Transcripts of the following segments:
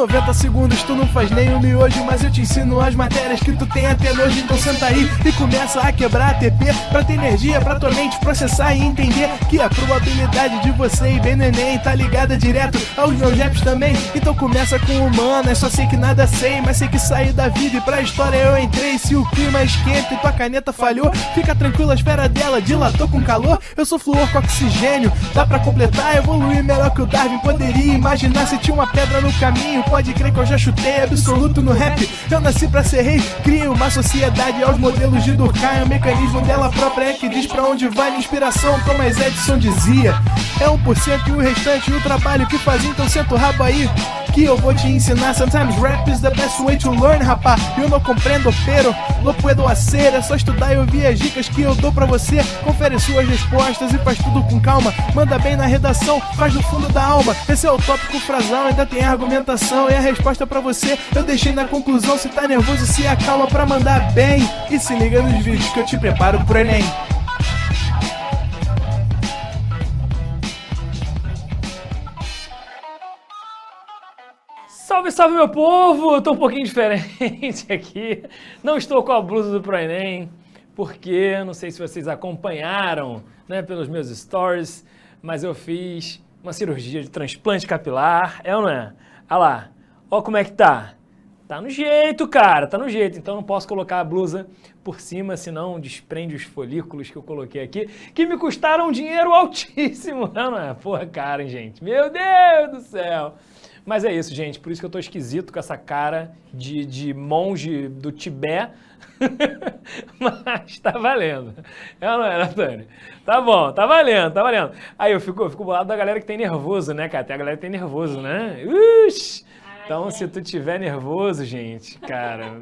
90 segundos tu não faz nem um miojo, mas eu te ensino as matérias que tu tem até nojo. Então senta aí e começa a quebrar a TP pra ter energia pra tua mente processar e entender que a probabilidade de você ir bem no Enem tá ligada direto aos meus raps também. Então começa com humanas, só sei que nada sei, mas sei que saí da vida e pra história eu entrei. Se o clima esquenta e tua caneta falhou, fica tranquilo, a esfera dela dilatou com calor. Eu sou flúor com oxigênio, dá pra completar, evoluir melhor que o Darwin poderia imaginar. Se tinha uma pedra no caminho, pode crer que eu já chutei absoluto no rap. Eu nasci pra ser rei, criei uma sociedade aos modelos de Durkheim. O mecanismo dela própria é que diz pra onde vai minha inspiração. Thomas Edison dizia, é 1% e o restante o trabalho que faz. Então senta o rabo aí que eu vou te ensinar. Sometimes rap is the best way to learn, rapá. Eu não compreendo, pero não puedo hacer. É só estudar e ouvir as dicas que eu dou pra você. Confere suas respostas e faz tudo com calma. Manda bem na redação, faz do fundo da alma. Esse é o tópico frasal, ainda tem argumentação. E a resposta pra você eu deixei na conclusão. Se tá nervoso, se acalma pra mandar bem. E se liga nos vídeos que eu te preparo pro Enem. Salve, salve, meu povo! Tô um pouquinho diferente aqui. Não estou com a blusa do ProEnem, porque não sei se vocês acompanharam, né, pelos meus stories, mas eu fiz uma cirurgia de transplante capilar, é ou não é? Olha lá, ó como é que tá. Tá no jeito, cara, tá no jeito. Então não posso colocar a blusa por cima, senão desprende os folículos que eu coloquei aqui, que me custaram um dinheiro altíssimo, não é? Porra, cara, hein, gente? Meu Deus do céu! Mas é isso, gente, por isso que eu tô esquisito com essa cara de monge do Tibete, mas tá valendo. É ou não é, Antônio? Tá bom, tá valendo, tá valendo. Aí eu fico do lado da galera que tem nervoso, né, cara? Tem a galera que tem nervoso, né? Uxi! Então, se tu tiver nervoso, gente, cara,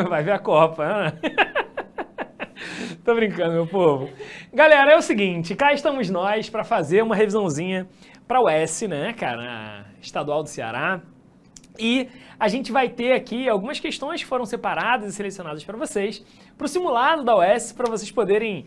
vai ver a Copa, né? Tô brincando, meu povo. Galera, é o seguinte, cá estamos nós para fazer uma revisãozinha para o S, né, cara, Estadual do Ceará. E a gente vai ter aqui algumas questões que foram separadas e selecionadas para vocês, para o simulado da UES, para vocês poderem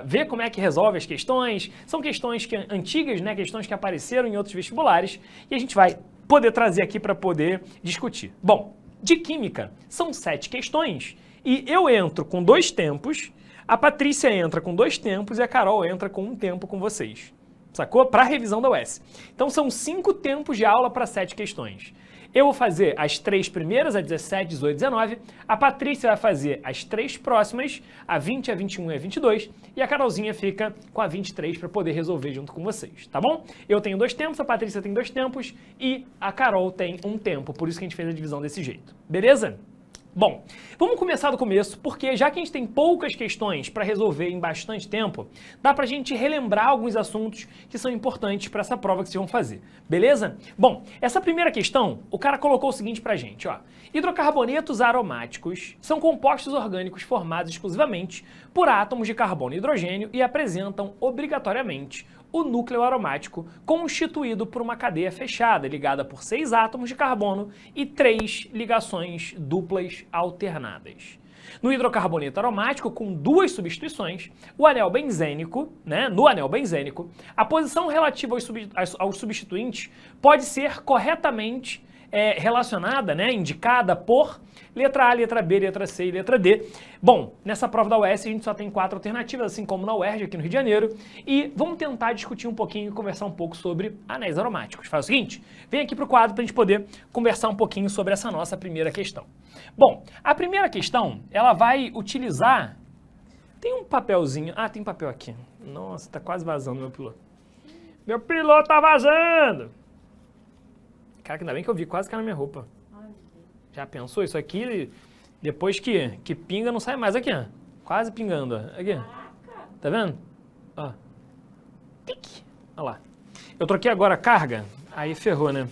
ver como é que resolve as questões. São questões antigas, né, questões que apareceram em outros vestibulares, e a gente vai poder trazer aqui para poder discutir. Bom, de Química, são 7 questões, e eu entro com 2 tempos, a Patrícia entra com 2 tempos e a Carol entra com 1 tempo com vocês. Sacou? Para a revisão da UES. Então são 5 tempos de aula para 7 questões. Eu vou fazer as 3 primeiras, a 17, 18, 19. A Patrícia vai fazer as 3 próximas, a 20, a 21 e a 22. E a Carolzinha fica com a 23 para poder resolver junto com vocês, tá bom? Eu tenho 2 tempos, a Patrícia tem 2 tempos e a Carol tem 1 tempo. Por isso que a gente fez a divisão desse jeito. Beleza? Bom, vamos começar do começo, porque já que a gente tem poucas questões para resolver em bastante tempo, dá pra gente relembrar alguns assuntos que são importantes para essa prova que vocês vão fazer, beleza? Bom, essa primeira questão, o cara colocou o seguinte pra gente, ó. Hidrocarbonetos aromáticos são compostos orgânicos formados exclusivamente por átomos de carbono e hidrogênio e apresentam obrigatoriamente o núcleo aromático constituído por uma cadeia fechada, ligada por 6 átomos de carbono e 3 ligações duplas alternadas. No hidrocarboneto aromático, com 2 substituições, o anel benzênico, né, no anel benzênico, a posição relativa aos substituintes pode ser corretamente relacionada, né, indicada por letra A, letra B, letra C e letra D. Bom, nessa prova da UES a gente só tem 4 alternativas, assim como na UERJ aqui no Rio de Janeiro, e vamos tentar discutir um pouquinho e conversar um pouco sobre anéis aromáticos. Faz o seguinte, vem aqui para o quadro para a gente poder conversar um pouquinho sobre essa nossa primeira questão. Bom, a primeira questão, ela vai utilizar... Tem um papelzinho... Ah, tem papel aqui. Nossa, tá quase vazando meu piloto. Meu piloto tá vazando! Cara, ainda bem que eu vi, quase caiu na minha roupa. Já pensou? Isso aqui, depois que pinga, não sai mais. Aqui, ó. Quase pingando, ó. Aqui. Tá vendo? Ó. Tic. Olha lá. Eu troquei agora a carga, aí ferrou, né?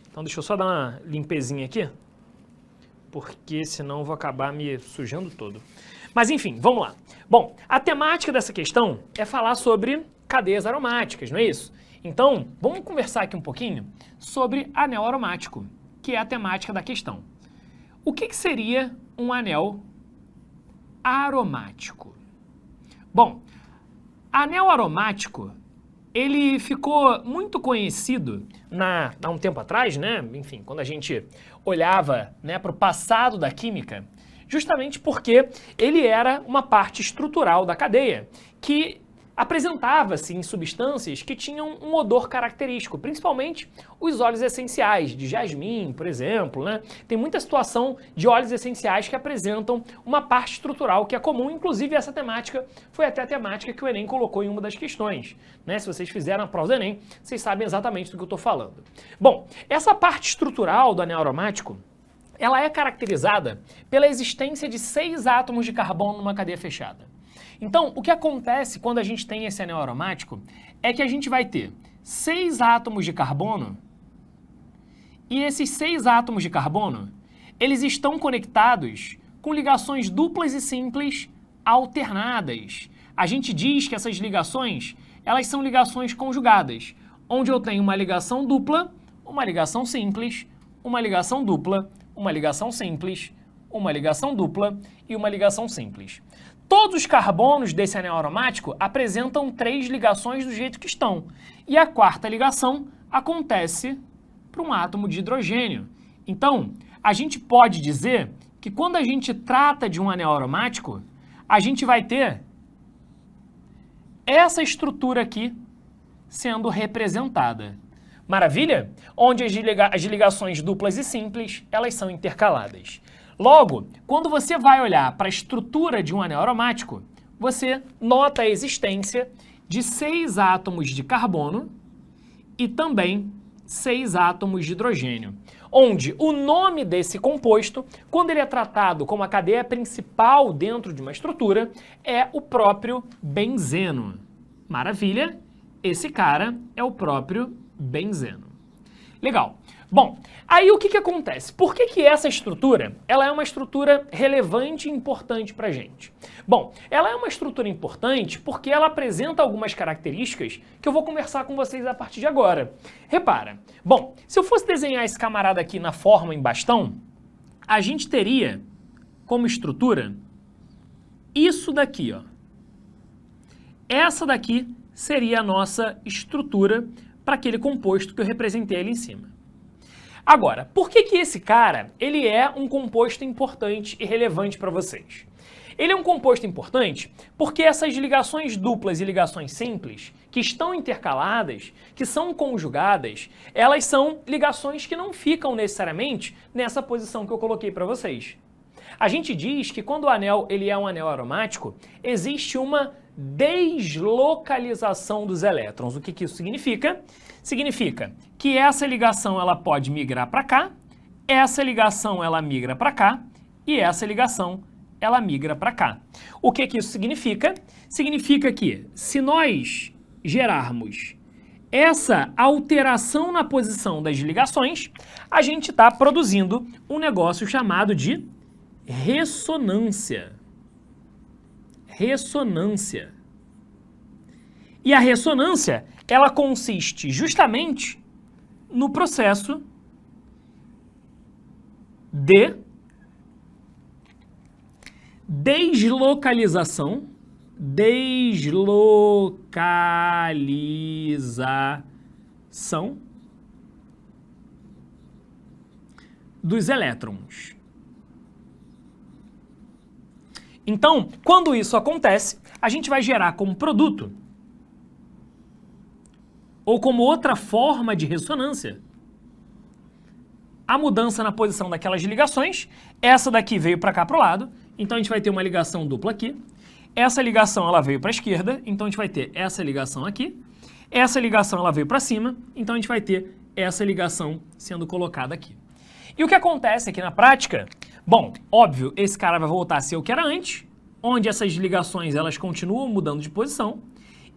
Então deixa eu só dar uma limpezinha aqui, porque senão eu vou acabar me sujando todo. Mas enfim, vamos lá. Bom, a temática dessa questão é falar sobre cadeias aromáticas, não é isso? Então, vamos conversar aqui um pouquinho sobre anel aromático, que é a temática da questão. O que seria um anel aromático? Bom, anel aromático ele ficou muito conhecido há um tempo atrás, né? Enfim, quando a gente olhava, né, para o passado da química, justamente porque ele era uma parte estrutural da cadeia que apresentava-se em substâncias que tinham um odor característico, principalmente os óleos essenciais, de jasmim, por exemplo, né? Tem muita situação de óleos essenciais que apresentam uma parte estrutural que é comum, inclusive essa temática foi até a temática que o Enem colocou em uma das questões, né? Se vocês fizeram a prova do Enem, vocês sabem exatamente do que eu estou falando. Bom, essa parte estrutural do anel aromático, ela é caracterizada pela existência de 6 átomos de carbono numa cadeia fechada. Então, o que acontece quando a gente tem esse anel aromático é que a gente vai ter 6 átomos de carbono e esses 6 átomos de carbono, eles estão conectados com ligações duplas e simples alternadas. A gente diz que essas ligações, elas são ligações conjugadas, onde eu tenho uma ligação dupla, uma ligação simples, uma ligação dupla, uma ligação simples, uma ligação dupla e uma ligação simples. Todos os carbonos desse anel aromático apresentam 3 ligações do jeito que estão. E a 4ª ligação acontece para um átomo de hidrogênio. Então, a gente pode dizer que quando a gente trata de um anel aromático, a gente vai ter essa estrutura aqui sendo representada. Maravilha? Onde as ligações duplas e simples, elas são intercaladas. Logo, quando você vai olhar para a estrutura de um anel aromático, você nota a existência de 6 átomos de carbono e também 6 átomos de hidrogênio, onde o nome desse composto, quando ele é tratado como a cadeia principal dentro de uma estrutura, é o próprio benzeno. Maravilha? Esse cara é o próprio benzeno. Legal. Bom, aí o que acontece? Por que essa estrutura, ela é uma estrutura relevante e importante para a gente? Bom, ela é uma estrutura importante porque ela apresenta algumas características que eu vou conversar com vocês a partir de agora. Repara, bom, se eu fosse desenhar esse camarada aqui na forma em bastão, a gente teria como estrutura isso daqui, ó. Essa daqui seria a nossa estrutura para aquele composto que eu representei ali em cima. Agora, por que esse cara, ele é um composto importante e relevante para vocês? Ele é um composto importante porque essas ligações duplas e ligações simples, que estão intercaladas, que são conjugadas, elas são ligações que não ficam necessariamente nessa posição que eu coloquei para vocês. A gente diz que quando o anel ele é um anel aromático, existe uma deslocalização dos elétrons. O que isso significa? Significa que essa ligação ela pode migrar para cá, essa ligação ela migra para cá e essa ligação ela migra para cá. O que isso significa? Significa que se nós gerarmos essa alteração na posição das ligações, a gente está produzindo um negócio chamado de ressonância. Ressonância. E a ressonância, ela consiste justamente no processo de deslocalização dos elétrons. Então, quando isso acontece, a gente vai gerar como produto ou como outra forma de ressonância a mudança na posição daquelas ligações. Essa daqui veio para cá para o lado, então a gente vai ter uma ligação dupla aqui. Essa ligação ela veio para a esquerda, então a gente vai ter essa ligação aqui. Essa ligação ela veio para cima, então a gente vai ter essa ligação sendo colocada aqui. E o que acontece aqui na prática? Bom, óbvio, esse cara vai voltar a ser o que era antes, onde essas ligações elas continuam mudando de posição.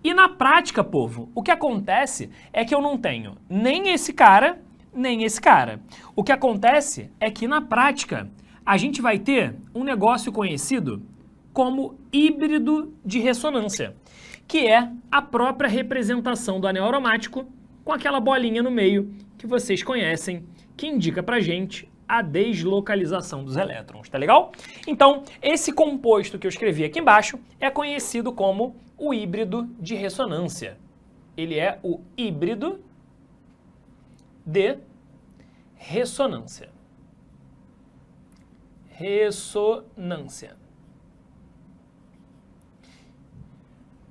E na prática, povo, o que acontece é que eu não tenho nem esse cara, nem esse cara. O que acontece é que na prática a gente vai ter um negócio conhecido como híbrido de ressonância, que é a própria representação do anel aromático com aquela bolinha no meio que vocês conhecem, que indica pra gente a deslocalização dos elétrons, tá legal? Então, esse composto que eu escrevi aqui embaixo é conhecido como o híbrido de ressonância. Ele é o híbrido de ressonância. Ressonância.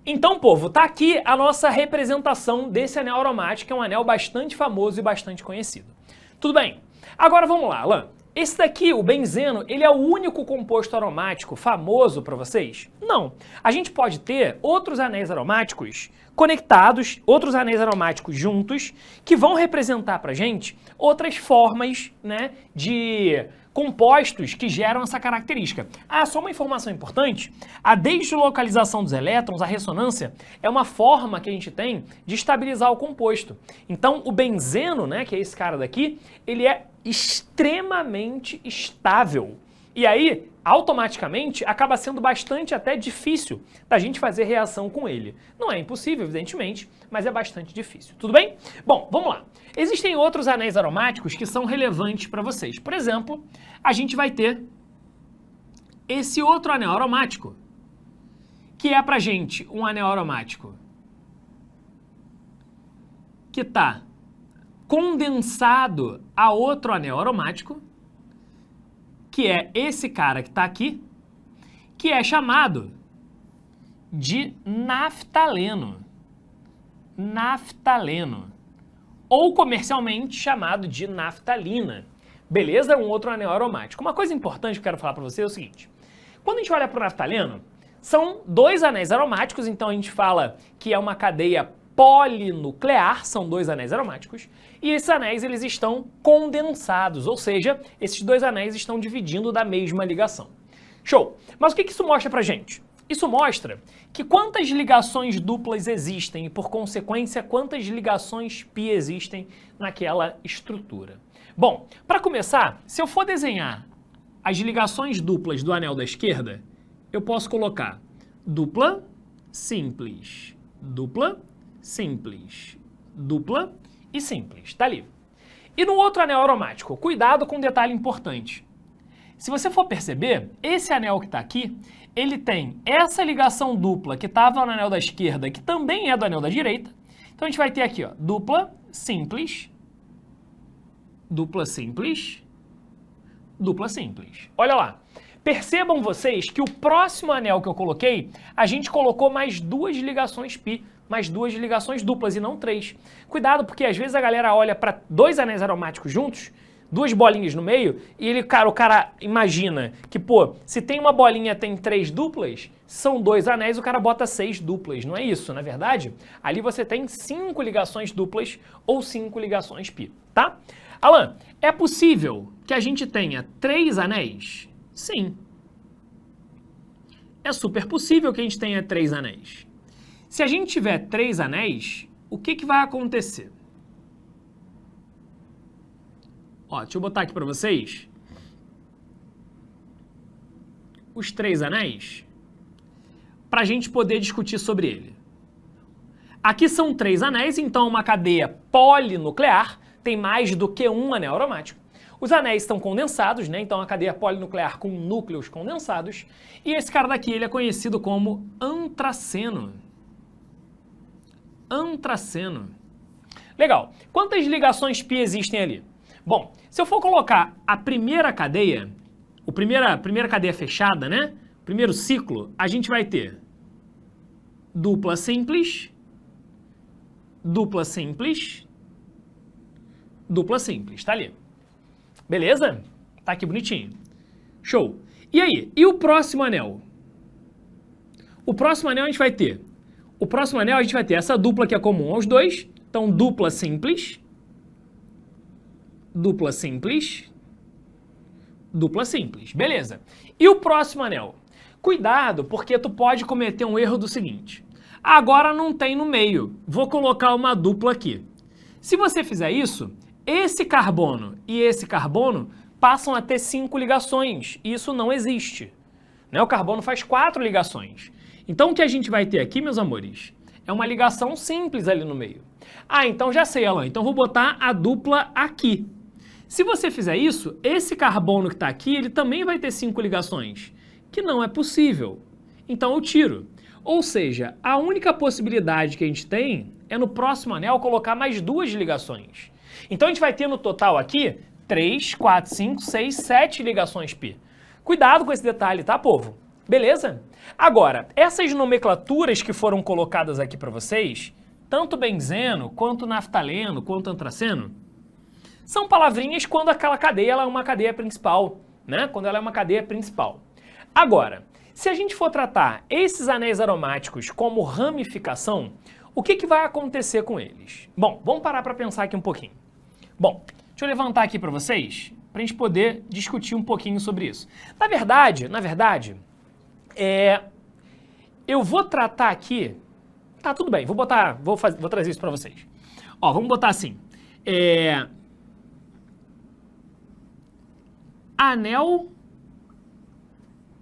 Então, povo, tá aqui a nossa representação desse anel aromático, que é um anel bastante famoso e bastante conhecido. Tudo bem. Agora vamos lá, Alan. Esse daqui, o benzeno, ele é o único composto aromático famoso para vocês? Não. A gente pode ter outros anéis aromáticos conectados, outros anéis aromáticos juntos, que vão representar para gente outras formas, né, de compostos que geram essa característica. Ah, só uma informação importante, a deslocalização dos elétrons, a ressonância, é uma forma que a gente tem de estabilizar o composto. Então, o benzeno, né, que é esse cara daqui, ele é extremamente estável. E aí, automaticamente, acaba sendo bastante até difícil da gente fazer reação com ele. Não é impossível, evidentemente, mas é bastante difícil. Tudo bem? Bom, vamos lá. Existem outros anéis aromáticos que são relevantes para vocês. Por exemplo, a gente vai ter esse outro anel aromático, que é pra gente um anel aromático que está condensado a outro anel aromático, que é esse cara que está aqui, que é chamado de naftaleno. Naftaleno. Ou comercialmente chamado de naftalina. Beleza? É um outro anel aromático. Uma coisa importante que eu quero falar para você é o seguinte. Quando a gente olha para o naftaleno, são dois anéis aromáticos, então a gente fala que é uma cadeia polinuclear, são dois anéis aromáticos, e esses anéis eles estão condensados, ou seja, esses dois anéis estão dividindo da mesma ligação. Show! Mas o que isso mostra pra gente? Isso mostra que quantas ligações duplas existem e, por consequência, quantas ligações pi existem naquela estrutura. Bom, para começar, se eu for desenhar as ligações duplas do anel da esquerda, eu posso colocar dupla, simples, dupla, simples, dupla e simples. Tá ali. E no outro anel aromático, cuidado com um detalhe importante. Se você for perceber, esse anel que está aqui, ele tem essa ligação dupla que estava no anel da esquerda, que também é do anel da direita. Então a gente vai ter aqui, ó, dupla, simples, dupla simples, dupla simples. Olha lá. Percebam vocês que o próximo anel que eu coloquei, a gente colocou mais duas ligações pi, mais duas ligações duplas e não três. Cuidado, porque às vezes a galera olha para dois anéis aromáticos juntos, duas bolinhas no meio, e o cara imagina que, pô, se tem uma bolinha tem três duplas, são dois anéis, o cara bota 6 duplas. Não é isso, na verdade? Ali você tem 5 ligações duplas ou 5 ligações pi, tá? Alan, é possível que a gente tenha 3 anéis? Sim. É super possível que a gente tenha 3 anéis. Se a gente tiver 3 anéis, o que vai acontecer? Ó, deixa eu botar aqui para vocês os 3 anéis para a gente poder discutir sobre ele. Aqui são 3 anéis, então uma cadeia polinuclear tem mais do que um anel aromático. Os anéis estão condensados, né? Então a cadeia polinuclear com núcleos condensados. E esse cara daqui, ele é conhecido como antraceno. Antraceno. Legal. Quantas ligações pi existem ali? Bom, se eu for colocar a primeira cadeia, a primeira cadeia fechada, né? Primeiro ciclo, a gente vai ter dupla simples, dupla simples, dupla simples. Tá ali. Beleza? Tá aqui bonitinho. Show. E aí? E o próximo anel? O próximo anel a gente vai ter essa dupla que é comum aos dois. Então, dupla simples, dupla simples, dupla simples. Beleza. E o próximo anel? Cuidado, porque tu pode cometer um erro do seguinte. Agora não tem no meio. Vou colocar uma dupla aqui. Se você fizer isso, esse carbono e esse carbono passam a ter 5 ligações. Isso não existe. Né? O carbono faz 4 ligações. Então, o que a gente vai ter aqui, meus amores, é uma ligação simples ali no meio. Ah, então já sei, Alan. Então, vou botar a dupla aqui. Se você fizer isso, esse carbono que está aqui, ele também vai ter 5 ligações, que não é possível. Então, eu tiro. Ou seja, a única possibilidade que a gente tem é no próximo anel colocar mais 2 ligações. Então a gente vai ter no total aqui 3, 4, 5, 6, 7 ligações π. Cuidado com esse detalhe, tá, povo? Beleza? Agora, essas nomenclaturas que foram colocadas aqui para vocês, tanto benzeno, quanto naftaleno, quanto antraceno, são palavrinhas quando aquela cadeia ela é uma cadeia principal, né? Quando ela é uma cadeia principal. Agora, se a gente for tratar esses anéis aromáticos como ramificação, o que vai acontecer com eles? Bom, vamos parar para pensar aqui um pouquinho. Bom, deixa eu levantar aqui para vocês, para a gente poder discutir um pouquinho sobre isso. Na verdade, eu vou tratar aqui... Tá, tudo bem, vou trazer isso para vocês. Ó, vamos botar assim. Anel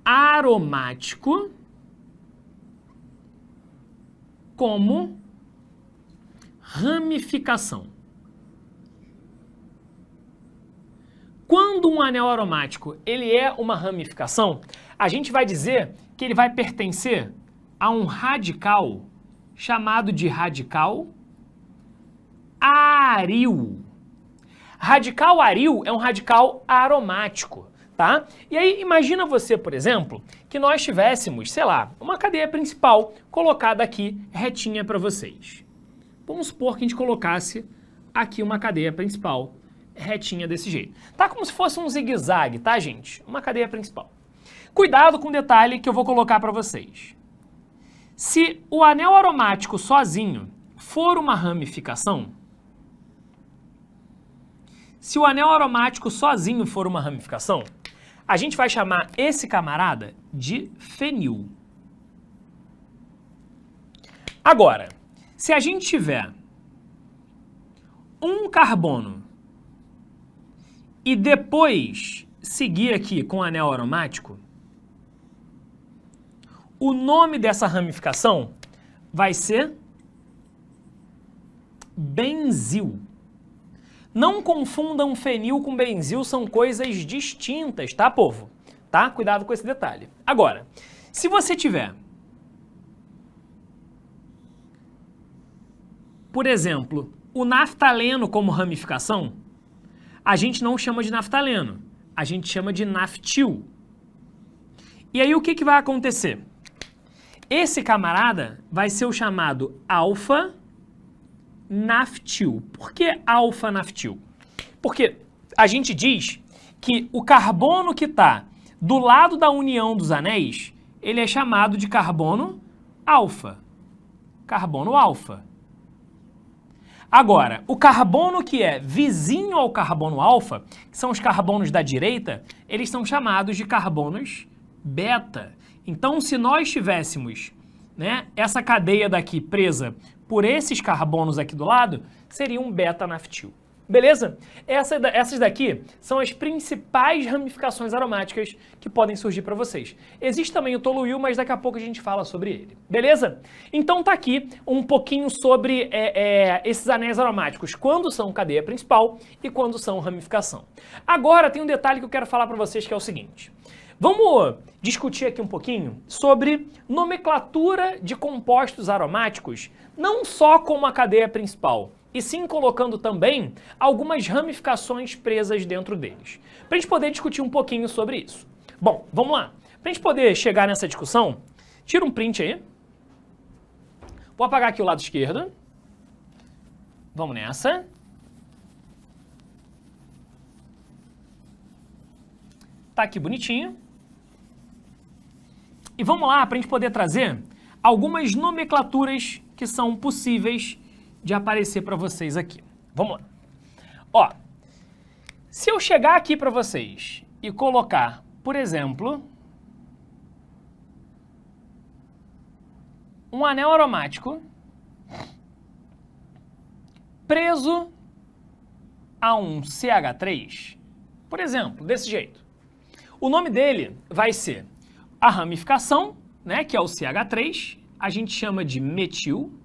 aromático como ramificação. Quando um anel aromático ele é uma ramificação, a gente vai dizer que ele vai pertencer a um radical chamado de radical aril. Radical aril é um radical aromático, tá? E aí imagina você, por exemplo, que nós tivéssemos, sei lá, uma cadeia principal colocada aqui retinha para vocês. Vamos supor que a gente colocasse aqui uma cadeia principal retinha desse jeito. Tá como se fosse um zigue-zague, tá, gente? Uma cadeia principal. Cuidado com o detalhe que eu vou colocar para vocês. Se o anel aromático sozinho for uma ramificação, a gente vai chamar esse camarada de fenil. Agora, se a gente tiver um carbono e depois seguir aqui com o anel aromático, o nome dessa ramificação vai ser benzil. Não confundam fenil com benzil, são coisas distintas, tá, povo? Tá? Cuidado com esse detalhe. Agora, se você tiver, por exemplo, o naftaleno como ramificação, a gente não chama de naftaleno, a gente chama de naftil. E aí o que vai acontecer? Esse camarada vai ser o chamado alfa-naftil. Por que alfa-naftil? Porque a gente diz que o carbono que está do lado da união dos anéis, ele é chamado de carbono alfa. Carbono alfa. Agora, o carbono que é vizinho ao carbono alfa, que são os carbonos da direita, eles são chamados de carbonos beta. Então, se nós tivéssemos, né, essa cadeia daqui presa por esses carbonos aqui do lado, seria um beta-naftil. Beleza? Essas daqui são as principais ramificações aromáticas que podem surgir para vocês. Existe também o toluil, mas daqui a pouco a gente fala sobre ele. Beleza? Então tá aqui um pouquinho sobre esses anéis aromáticos, quando são cadeia principal e quando são ramificação. Agora tem um detalhe que eu quero falar para vocês que é o seguinte. Vamos discutir aqui um pouquinho sobre nomenclatura de compostos aromáticos, não só como a cadeia principal, e sim colocando também algumas ramificações presas dentro deles, para a gente poder discutir um pouquinho sobre isso. Bom, vamos lá. Para a gente poder chegar nessa discussão, tira um print aí. Vou apagar aqui o lado esquerdo. Vamos nessa. Tá aqui bonitinho. E vamos lá para a gente poder trazer algumas nomenclaturas que são possíveis de aparecer para vocês aqui. Vamos lá. Ó, se eu chegar aqui para vocês e colocar, por exemplo, um anel aromático preso a um CH3, por exemplo, desse jeito. O nome dele vai ser a ramificação, né, que é o CH3, a gente chama de metil,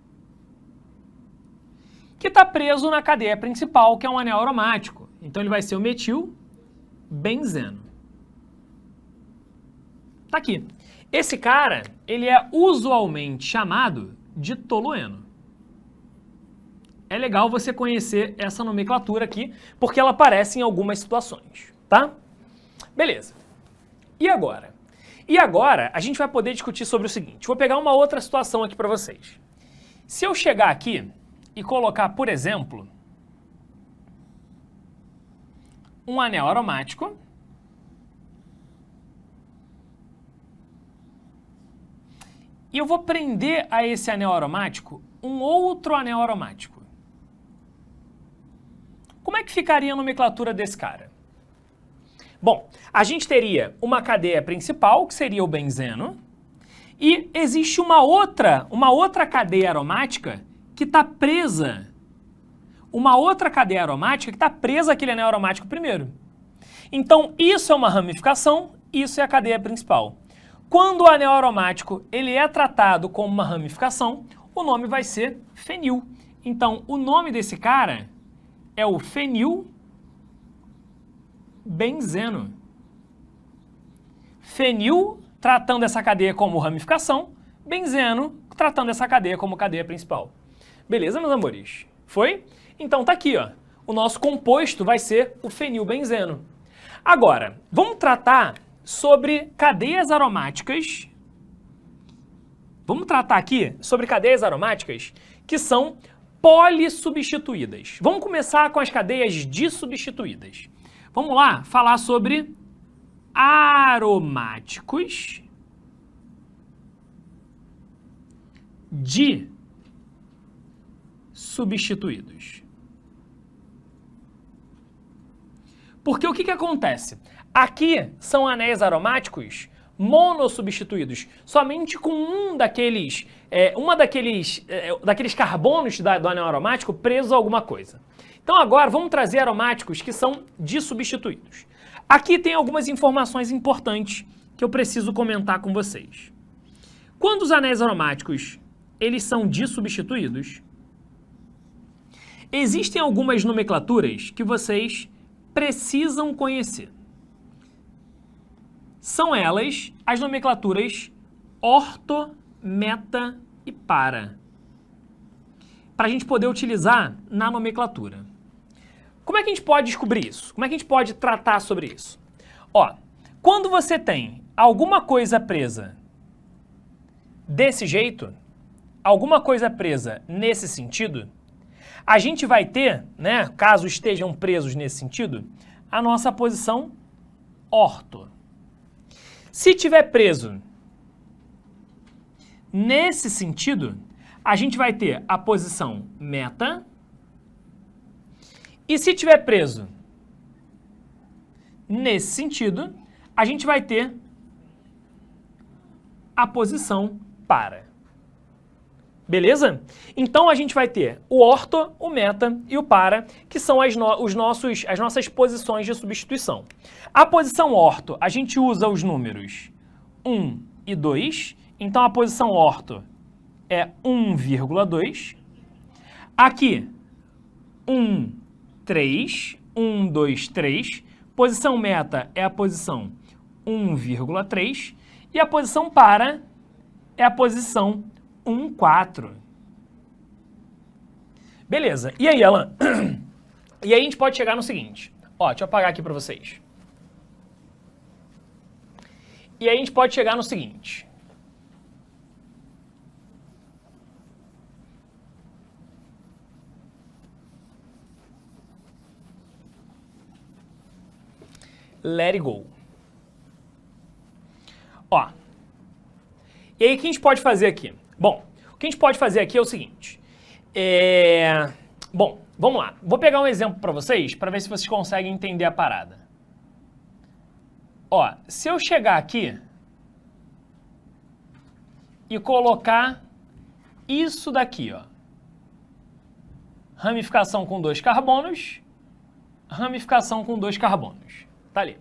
que está preso na cadeia principal, que é um anel aromático. Então ele vai ser o metilbenzeno. Tá aqui. Esse cara, ele é usualmente chamado de tolueno. é legal você conhecer essa nomenclatura aqui, porque ela aparece em algumas situações, tá? Beleza. E agora? E agora a gente vai poder discutir sobre o seguinte. Vou pegar uma outra situação aqui para vocês. Se eu chegar aqui e colocar, por exemplo, um anel aromático, e eu vou prender a esse anel aromático um outro anel aromático. Como é que ficaria a nomenclatura desse cara? Bom, a gente teria uma cadeia principal, que seria o benzeno, e existe uma outra cadeia aromática que está presa. Uma outra cadeia aromática que está presa àquele anel aromático primeiro. Então, isso é uma ramificação, isso é a cadeia principal. Quando o anel aromático ele é tratado como uma ramificação, o nome vai ser fenil. Então, o nome desse cara é o fenilbenzeno. Fenil, tratando essa cadeia como ramificação, benzeno, tratando essa cadeia como cadeia principal. Beleza, meus amores? Foi? Então tá aqui, ó. O nosso composto vai ser o fenilbenzeno. Agora, vamos tratar sobre cadeias aromáticas. Vamos tratar aqui sobre cadeias aromáticas que são polissubstituídas. Vamos começar com as cadeias dissubstituídas. Vamos lá falar sobre aromáticos dissubstituídos. Porque o que acontece? Aqui são anéis aromáticos monossubstituídos, somente com daqueles carbonos do anel aromático preso a alguma coisa. Então agora vamos trazer aromáticos que são dissubstituídos. Aqui tem algumas informações importantes que eu preciso comentar com vocês. Quando os anéis aromáticos eles são dissubstituídos, existem algumas nomenclaturas que vocês precisam conhecer. São elas as nomenclaturas orto, meta e para a gente poder utilizar na nomenclatura. Como é que a gente pode descobrir isso? Como é que a gente pode tratar sobre isso? Ó, quando você tem alguma coisa presa desse jeito, alguma coisa presa nesse sentido, a gente vai ter, né, caso estejam presos nesse sentido, a nossa posição orto. Se tiver preso nesse sentido, a gente vai ter a posição meta. E se tiver preso nesse sentido, a gente vai ter a posição para. Beleza? Então a gente vai ter o orto, o meta e o para, que são as nossas posições de substituição. A posição orto, a gente usa os números 1 e 2. Então a posição orto é 1,2. Aqui, 1, 3. 1, 2, 3. Posição meta é a posição 1,3. E a posição para é a posição 1, 4. Beleza. E aí, Alan? E aí a gente pode chegar no seguinte. Ó, deixa eu apagar aqui para vocês. E aí a gente pode chegar no seguinte. Let it go. Ó. E aí o que a gente pode fazer aqui? Bom, o que a gente pode fazer aqui é o seguinte. Bom, vamos lá. Vou pegar um exemplo para vocês, para ver se vocês conseguem entender a parada. Ó, se eu chegar aqui e colocar isso daqui, ó. Ramificação com 2 carbonos, ramificação com 2 carbonos. Tá ali.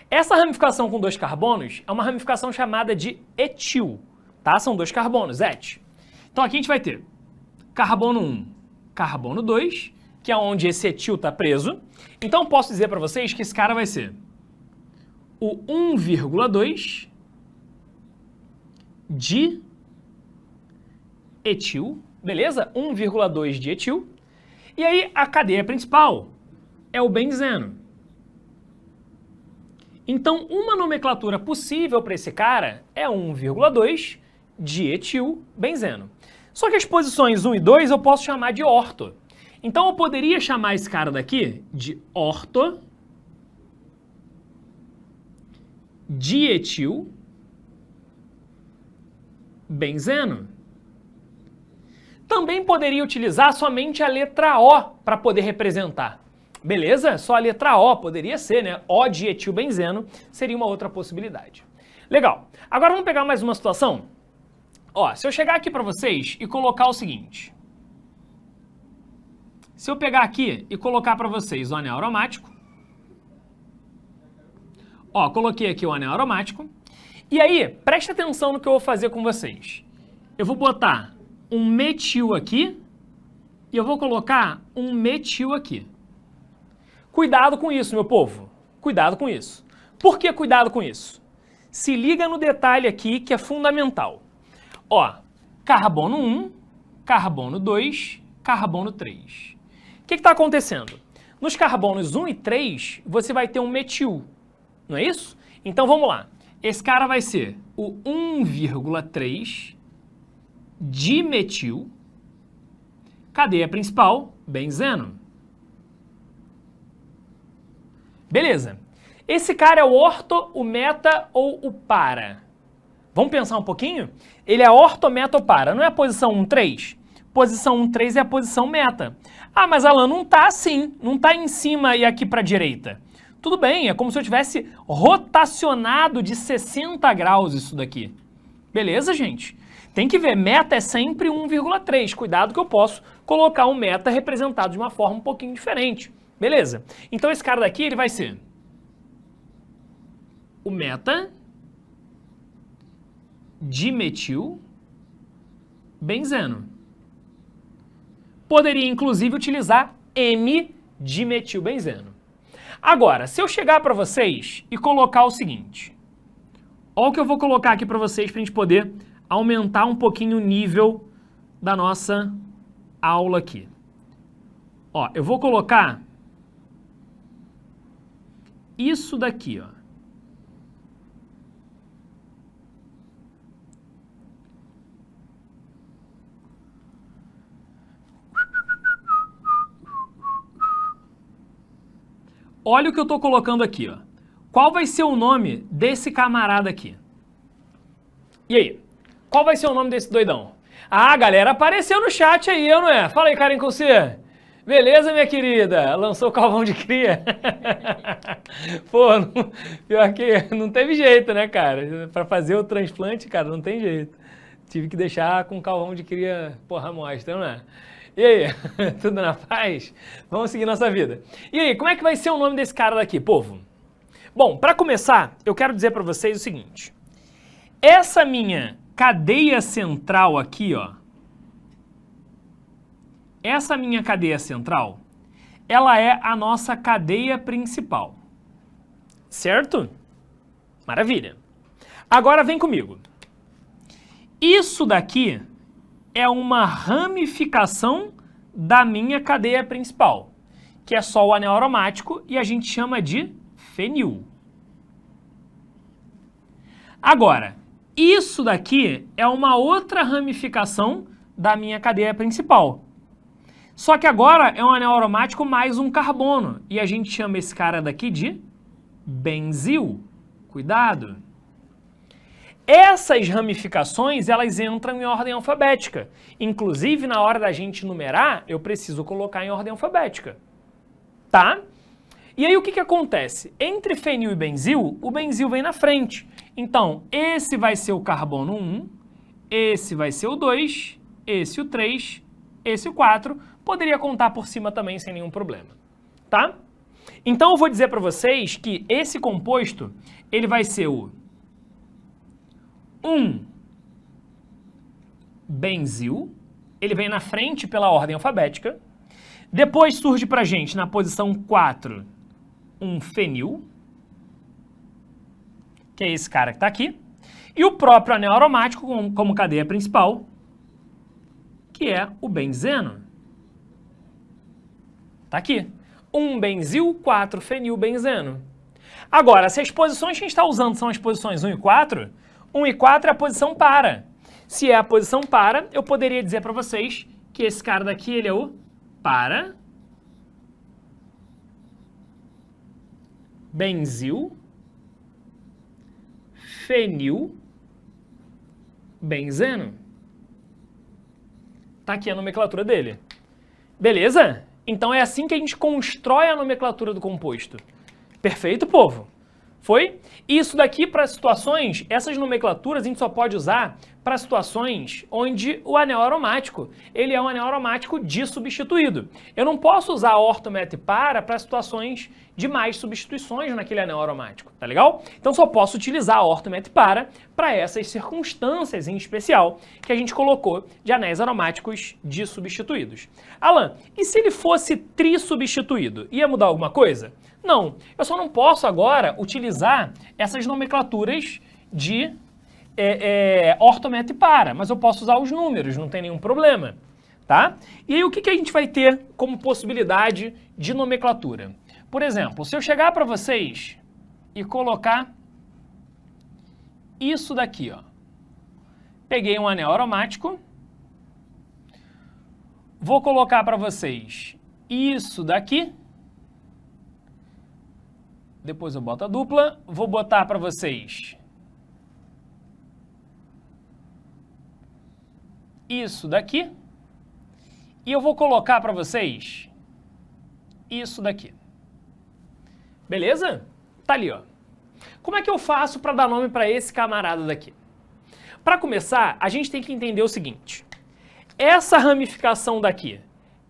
Essa ramificação com 2 carbonos é uma ramificação chamada de etil, tá? São 2 carbonos, et. Então aqui a gente vai ter carbono 1, carbono 2, que é onde esse etil está preso. Então eu posso dizer para vocês que esse cara vai ser o 1,2 de etil, beleza? 1,2 dietil. E aí a cadeia principal é o benzeno. Então, uma nomenclatura possível para esse cara é 1,2 dietil benzeno. Só que as posições 1 e 2 eu posso chamar de orto. Então eu poderia chamar esse cara daqui de orto dietil benzeno. Também poderia utilizar somente a letra O para poder representar. Beleza? Só a letra O poderia ser, né? O dietilbenzeno seria uma outra possibilidade. Legal. Agora vamos pegar mais uma situação. Ó, se eu chegar aqui para vocês e colocar o seguinte. Se eu pegar aqui e colocar para vocês o anel aromático. Ó, coloquei aqui o anel aromático. E aí, preste atenção no que eu vou fazer com vocês. Eu vou botar um metil aqui e eu vou colocar um metil aqui. Cuidado com isso, meu povo. Cuidado com isso. Por que cuidado com isso? Se liga no detalhe aqui que é fundamental. Ó, carbono 1, carbono 2, carbono 3. O que está acontecendo? Nos carbonos 1 e 3, você vai ter um metil, não é isso? Então vamos lá. Esse cara vai ser o 1,3 dimetil, cadeia principal, benzeno. Beleza. Esse cara é o orto, o meta ou o para? Vamos pensar um pouquinho? Ele é orto, meta ou para? Não é a posição 1,3? Posição 1,3 é a posição meta. Ah, mas Alan, não tá assim, não tá em cima e aqui para a direita. Tudo bem, é como se eu tivesse rotacionado de 60 graus isso daqui. Beleza, gente? Tem que ver, meta é sempre 1,3. Cuidado que eu posso colocar um meta representado de uma forma um pouquinho diferente. Beleza? Então esse cara daqui, ele vai ser o meta dimetil benzeno. Poderia, inclusive, utilizar M-dimetilbenzeno. Agora, se eu chegar para vocês e colocar o seguinte, olha o que eu vou colocar aqui para vocês para a gente poder aumentar um pouquinho o nível da nossa aula aqui. Ó, eu vou colocar isso daqui, ó. Olha o que eu estou colocando aqui, ó. Qual vai ser o nome desse camarada aqui? E aí? Qual vai ser o nome desse doidão? Ah, galera, apareceu no chat aí, eu não é? Fala aí, Karen, com você. Beleza, minha querida? Lançou o calvão de cria? Pô, pior que não teve jeito, né, cara? Para fazer o transplante, cara, não tem jeito. Tive que deixar com calvão de cria, porra, mostra, não é? E aí, tudo na paz? Vamos seguir nossa vida. E aí, como é que vai ser o nome desse cara daqui, povo? Bom, para começar, eu quero dizer para vocês o seguinte. Essa minha cadeia central aqui, ó. Essa minha cadeia central, ela é a nossa cadeia principal. Certo? Maravilha. Agora vem comigo. Isso daqui é uma ramificação da minha cadeia principal, que é só o anel aromático e a gente chama de fenil. Agora, isso daqui é uma outra ramificação da minha cadeia principal. Só que agora é um anel aromático mais um carbono e a gente chama esse cara daqui de benzil. Cuidado! Essas ramificações, elas entram em ordem alfabética. Inclusive, na hora da gente numerar, eu preciso colocar em ordem alfabética. Tá? E aí, o que acontece? Entre fenil e benzil, o benzil vem na frente. Então, esse vai ser o carbono 1, esse vai ser o 2, esse o 3, esse o 4. Poderia contar por cima também sem nenhum problema. Tá? Então, eu vou dizer para vocês que esse composto, ele vai ser o 1 benzil, ele vem na frente pela ordem alfabética. Depois surge pra gente, na posição 4, um fenil, que é esse cara que tá aqui. E o próprio anel aromático como cadeia principal, que é o benzeno. Tá aqui. 1-benzil, 4-fenilbenzeno. Agora, se as posições que a gente está usando são as posições 1 e 4, 1 e 4 é a posição para. Se é a posição para, eu poderia dizer para vocês que esse cara daqui, ele é o para benzil fenil benzeno. Tá aqui a nomenclatura dele. Beleza? Então é assim que a gente constrói a nomenclatura do composto. Perfeito, povo? Foi? Isso daqui para situações, essas nomenclaturas a gente só pode usar para situações onde o anel aromático, ele é um anel aromático dissubstituído. Eu não posso usar orto, met e para situações de mais substituições naquele anel aromático, tá legal? Então só posso utilizar orto, met e para essas circunstâncias em especial que a gente colocou de anéis aromáticos dissubstituídos. Alan, e se ele fosse trissubstituído, ia mudar alguma coisa? Não, eu só não posso agora utilizar essas nomenclaturas de orto, met e para, mas eu posso usar os números, não tem nenhum problema, tá? E aí o que a gente vai ter como possibilidade de nomenclatura? Por exemplo, se eu chegar para vocês e colocar isso daqui, ó. Peguei um anel aromático, vou colocar para vocês isso daqui, depois eu boto a dupla, vou botar para vocês isso daqui, e eu vou colocar para vocês isso daqui. Beleza? Tá ali, ó. Como é que eu faço para dar nome para esse camarada daqui? Para começar, a gente tem que entender o seguinte. Essa ramificação daqui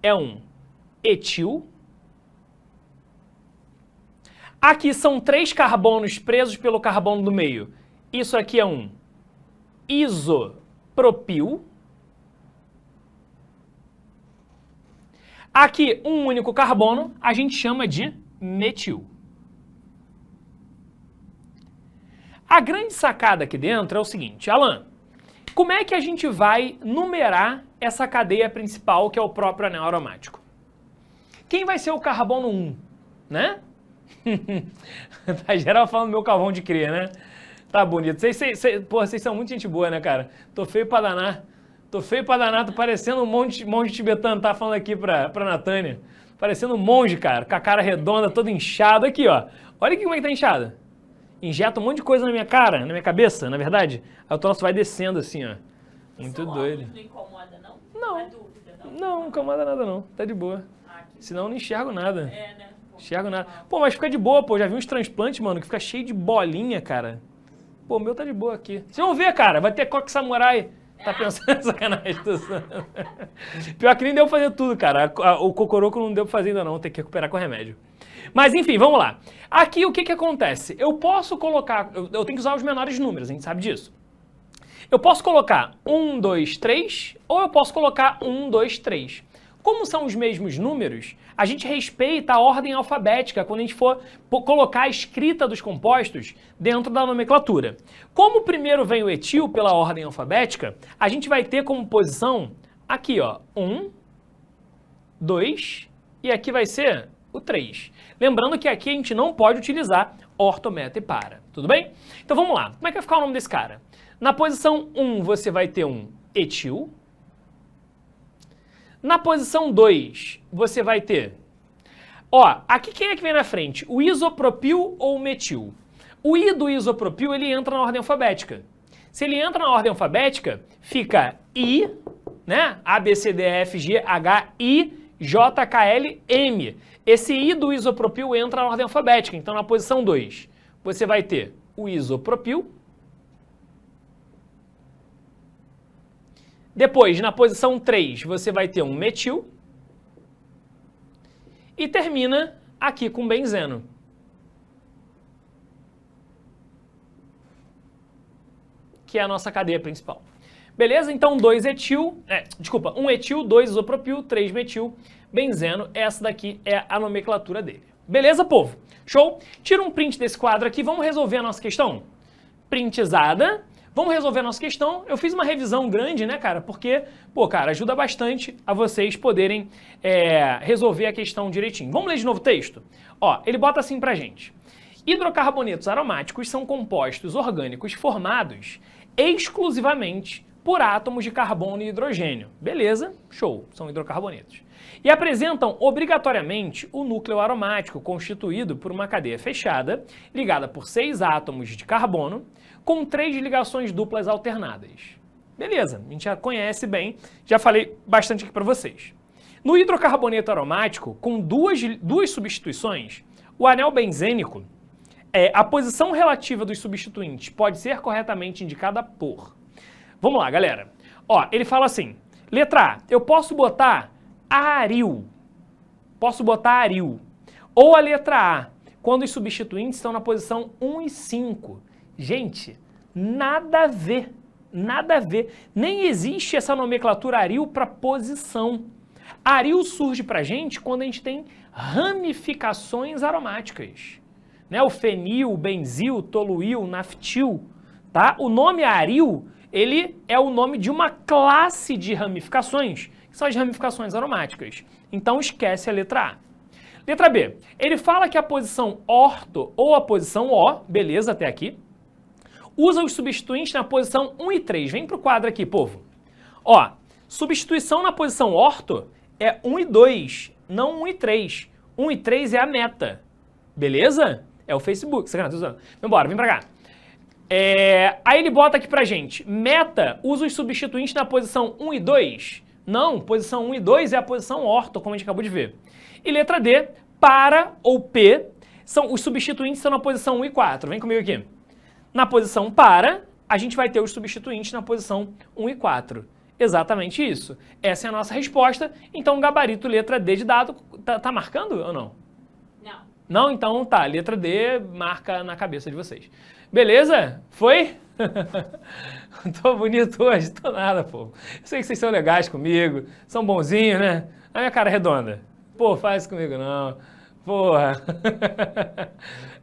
é um etil. Aqui são 3 carbonos presos pelo carbono do meio. Isso aqui é um isopropil. Aqui, um único carbono, a gente chama de metil. A grande sacada aqui dentro é o seguinte, Alan, como é que a gente vai numerar essa cadeia principal que é o próprio anel aromático? Quem vai ser o carbono 1, né? Tá geral falando meu carvão de cria, né? Tá bonito. Vocês são muito gente boa, né, cara? Tô feio pra danar. Tô parecendo um monge tibetano, tá falando aqui pra Natânia. Parecendo um monge, cara, com a cara redonda, todo inchado. Aqui, ó. Olha aqui como é que tá inchado. Injeta um monte de coisa na minha cara, na minha cabeça, na verdade. Aí o troço vai descendo assim, ó. Muito doido. Não incomoda, não? Não. É dúvida, não? Não incomoda nada, não. Tá de boa. Senão eu não enxergo nada. É, né? Enxergo nada. Pô, mas fica de boa, pô. Já vi uns transplantes, mano, que fica cheio de bolinha, cara. Pô, o meu tá de boa aqui. Vocês vão ver, cara. Vai ter coque samurai. Tá pensando em sacanagem. Pior que nem deu pra fazer tudo, cara. O cocoroco não deu pra fazer ainda não. Tem que recuperar com remédio. Mas enfim, vamos lá. Aqui o que acontece? Eu posso colocar... Eu tenho que usar os menores números, a gente sabe disso. Eu posso colocar 1, 2, 3 ou eu posso colocar 1, 2, 3. Como são os mesmos números, a gente respeita a ordem alfabética quando a gente for colocar a escrita dos compostos dentro da nomenclatura. Como primeiro vem o etil pela ordem alfabética, a gente vai ter como posição aqui, ó, 1, 2 e aqui vai ser o 3. Lembrando que aqui a gente não pode utilizar orto, met e para, tudo bem? Então vamos lá, como é que vai ficar o nome desse cara? Na posição 1 você vai ter um etil. Na posição 2, você vai ter... Ó, aqui quem é que vem na frente? O isopropil ou o metil? O I do isopropil, ele entra na ordem alfabética. Se ele entra na ordem alfabética, fica I, né? A, B, C, D, E, F, G, H, I, J, K, L, M. Esse I do isopropil entra na ordem alfabética. Então, na posição 2, você vai ter o isopropil. Depois, na posição 3, você vai ter um metil. E termina aqui com benzeno. Que é a nossa cadeia principal. Beleza? Então, 1 etil, 2 isopropil, 3 metil, benzeno. Essa daqui é a nomenclatura dele. Beleza, povo? Show? Tira um print desse quadro aqui, vamos resolver a nossa questão? Printizada. vamos resolver a nossa questão. Eu fiz uma revisão grande, né, cara? Porque, pô, cara, ajuda bastante a vocês poderem resolver a questão direitinho. Vamos ler de novo o texto? Ó, ele bota assim pra gente. Hidrocarbonetos aromáticos são compostos orgânicos formados exclusivamente por átomos de carbono e hidrogênio. Beleza? Show. São hidrocarbonetos. E apresentam obrigatoriamente o núcleo aromático constituído por uma cadeia fechada, ligada por 6 átomos de carbono, com 3 ligações duplas alternadas. Beleza, a gente já conhece bem, já falei bastante aqui para vocês. No hidrocarboneto aromático, com duas substituições, o anel benzênico, a posição relativa dos substituintes pode ser corretamente indicada por... Vamos lá, galera. Ó, ele fala assim, letra A, eu posso botar aril. Posso botar aril. Ou a letra A, quando os substituintes estão na posição 1 e 5. Gente, nada a ver. Nada a ver. Nem existe essa nomenclatura aril para posição. Aril surge pra gente quando a gente tem ramificações aromáticas. Né? O fenil, o benzil, o toluil, o naftil. Tá? O nome aril, ele é o nome de uma classe de ramificações, que são as ramificações aromáticas. Então esquece a letra A. Letra B, ele fala que a posição orto ou a posição O, beleza até aqui, usa os substituintes na posição 1 e 3. Vem pro quadro aqui, povo. Ó, substituição na posição orto é 1 e 2, não 1 e 3. 1 e 3 é a meta, beleza? É o Facebook, sacanagem, tô usando. Vambora, vem pra cá. Aí ele bota aqui pra gente, meta usa os substituintes na posição 1 e 2? Não, posição 1 e 2 é a posição orto, como a gente acabou de ver. E letra D, para ou P, os substituintes estão na posição 1 e 4. Vem comigo aqui. Na posição para, a gente vai ter os substituintes na posição 1 e 4. Exatamente isso. Essa é a nossa resposta. Então, gabarito letra D de dado, tá marcando ou não? Não. Não? Então tá, letra D marca na cabeça de vocês. Beleza? Foi? Tô bonito hoje? Tô nada, pô. Eu sei que vocês são legais comigo, são bonzinhos, né? A minha cara é redonda. Pô, faz isso comigo não. Porra.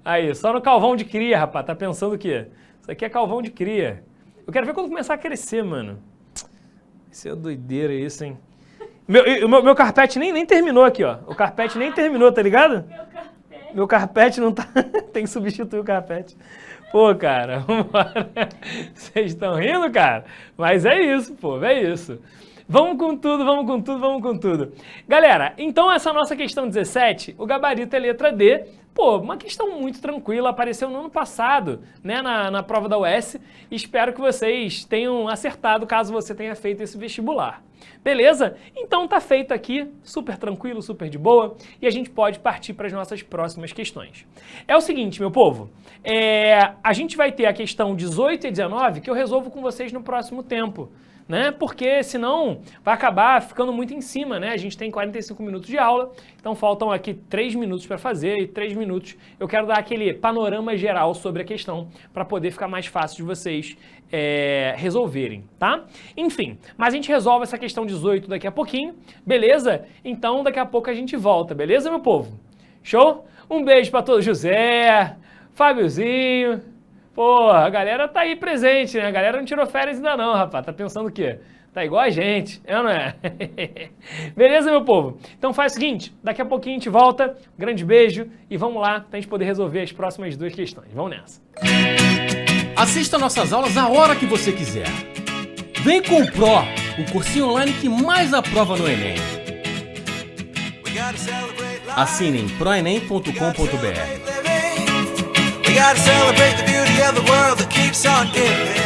Aí, só no calvão de cria, rapaz. Tá pensando o quê? Isso aqui é calvão de cria. Eu quero ver quando começar a crescer, mano. Isso é doideira isso, hein? Meu carpete nem terminou aqui, ó. O carpete nem terminou, tá ligado? Meu carpete não tá... Tem que substituir o carpete. Pô, cara, vambora. Vocês estão rindo, cara? Mas é isso, pô, é isso. Vamos com tudo, vamos com tudo, vamos com tudo. Galera, então essa nossa questão 17, o gabarito é letra D. Pô, uma questão muito tranquila, apareceu no ano passado, né, na prova da UES. Espero que vocês tenham acertado caso você tenha feito esse vestibular. Beleza? Então tá feito aqui, super tranquilo, super de boa, e a gente pode partir para as nossas próximas questões. É o seguinte, meu povo, a gente vai ter a questão 18 e 19 que eu resolvo com vocês no próximo tempo. Né? Porque senão vai acabar ficando muito em cima, né? A gente tem 45 minutos de aula, então faltam aqui 3 minutos para fazer e 3 minutos eu quero dar aquele panorama geral sobre a questão para poder ficar mais fácil de vocês resolverem, tá? Enfim, mas a gente resolve essa questão 18 daqui a pouquinho, beleza? Então daqui a pouco a gente volta, beleza, meu povo? Show? Um beijo para todos, José, Fábiozinho. Pô, a galera tá aí presente, né? A galera não tirou férias ainda não, rapaz. Tá pensando o quê? Tá igual a gente, é ou não é? Beleza, meu povo? Então faz o seguinte, daqui a pouquinho a gente volta. Um grande beijo e vamos lá pra gente poder resolver as próximas 2 questões. Vamos nessa. Assista nossas aulas a hora que você quiser. Vem com o Pro, o cursinho online que mais aprova no Enem. Assine em proenem.com.br. We gotta celebrate the beauty of the world that keeps on giving.